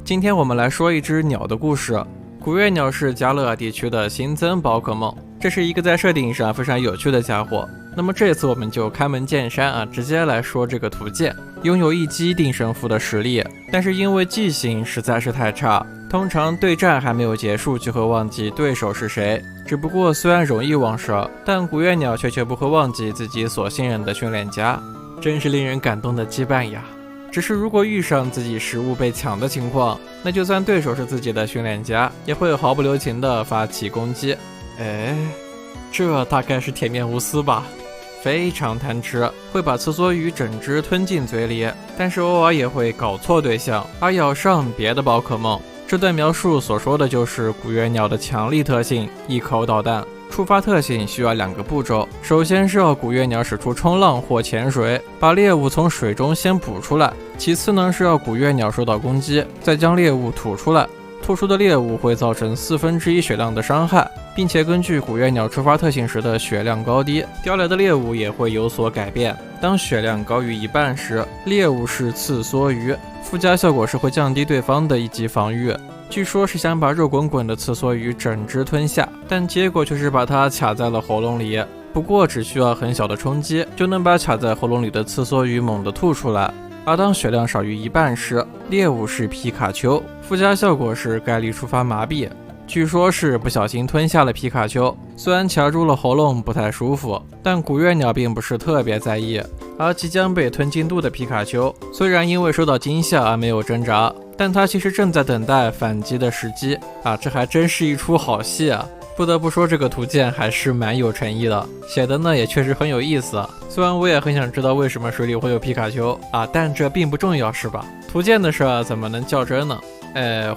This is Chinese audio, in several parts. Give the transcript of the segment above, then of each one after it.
今天我们来说一只鸟的故事。古月鸟是加勒尔地区的新增宝可梦，这是一个在设定上非常有趣的家伙。那么这次我们就开门见山直接来说这个图鉴。拥有一击定胜负的实力，但是因为记性实在是太差，通常对战还没有结束就会忘记对手是谁。只不过虽然容易忘事，但古月鸟却不会忘记自己所信任的训练家，真是令人感动的羁绊呀。只是如果遇上自己食物被抢的情况，那就算对手是自己的训练家，也会毫不留情地发起攻击。这大概是铁面无私吧，非常贪吃，会把刺梭鱼整只吞进嘴里，但是偶尔也会搞错对象，而咬上别的宝可梦。这段描述所说的就是古月鸟的强力特性，一口导弹。触发特性需要2个步骤，首先是要古月鸟使出冲浪或潜水，把猎物从水中先捕出来，其次呢是要古月鸟受到攻击，再将猎物吐出来。吐出的猎物会造成1/4血量的伤害，并且根据古月鸟触发特性时的血量高低，叼来的猎物也会有所改变。当血量高于1半时，猎物是刺梭鱼，附加效果是会降低对方的1级防御。据说是想把肉滚滚的刺梭鱼整只吞下，但结果却是把它卡在了喉咙里。不过只需要很小的冲击，就能把卡在喉咙里的刺梭鱼猛地吐出来。而当血量少于1半时，猎物是皮卡丘，附加效果是概率触发麻痹。据说是不小心吞下了皮卡丘，虽然卡住了喉咙不太舒服，但古月鸟并不是特别在意。而即将被吞进肚的皮卡丘，虽然因为受到惊吓而没有挣扎，但他其实正在等待反击的时机这还真是一出好戏啊！不得不说，这个图鉴还是蛮有诚意的，写的呢也确实很有意思。虽然我也很想知道为什么水里会有皮卡丘但这并不重要是吧？图鉴的事怎么能较真呢？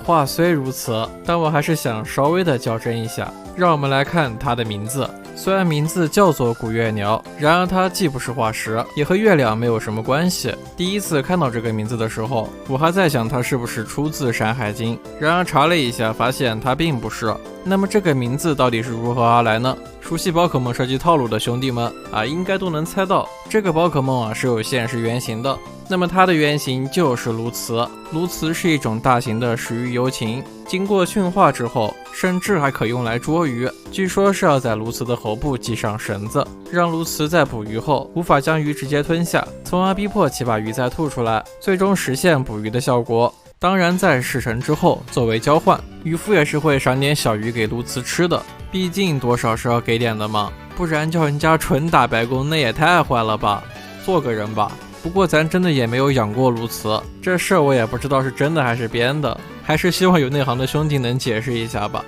话虽如此，但我还是想稍微的较真一下。让我们来看它的名字。虽然名字叫做古月鸟，然而它既不是化石，也和月亮没有什么关系。第一次看到这个名字的时候，我还在想它是不是出自《山海经》，然而查了一下，发现它并不是。那么这个名字到底是如何而来呢？熟悉宝可梦设计套路的兄弟们应该都能猜到，这个宝可梦是有现实原型的。那么它的原型就是鸬鹚。鸬鹚是一种大型的食鱼游禽，经过驯化之后，甚至还可用来捉鱼。据说是要在鸬鹚的喉部系上绳子，让鸬鹚在捕鱼后无法将鱼直接吞下，从而逼迫其把鱼再吐出来，最终实现捕鱼的效果。当然在事成之后，作为交换，渔夫也是会赏点小鱼给鸬鹚吃的，毕竟多少是要给点的嘛，不然叫人家纯打白工那也太坏了吧。做个人吧。不过咱真的也没有养过鸬鹚，这事儿我也不知道是真的还是编的，还是希望有内行的兄弟能解释一下吧。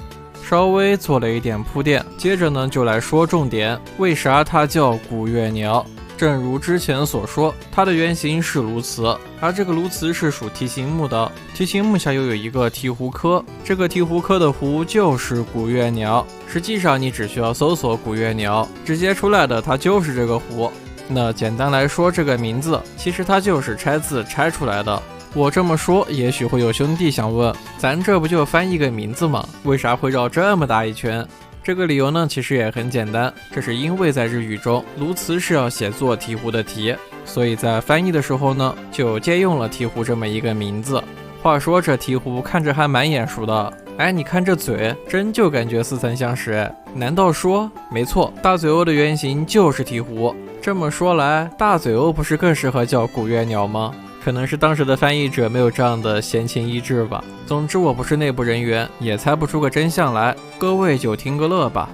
稍微做了一点铺垫，接着呢就来说重点，为啥它叫古月鸟？正如之前所说，它的原型是鸬鹚，而这个鸬鹚是属蹄形目的，蹄形目下又有一个鹈鹕科，这个鹈鹕科的鹕就是古月鸟。实际上你只需要搜索古月鸟，直接出来的它就是这个鹕。那简单来说，这个名字其实它就是拆字拆出来的。我这么说，也许会有兄弟想问，咱这不就翻译个名字吗？为啥会绕这么大一圈？这个理由呢，其实也很简单，这是因为在日语中，鸬鹚是要写作鹈鹕的鹈，所以在翻译的时候呢，就借用了鹈鹕这么一个名字。话说这鹈鹕看着还蛮眼熟的，你看这嘴，真就感觉似曾相识。难道说，没错，大嘴鸥的原型就是鹈鹕。这么说来，大嘴鸥不是更适合叫古月鸟吗？可能是当时的翻译者没有这样的闲情逸致吧。总之我不是内部人员，也猜不出个真相来，各位就听个乐吧。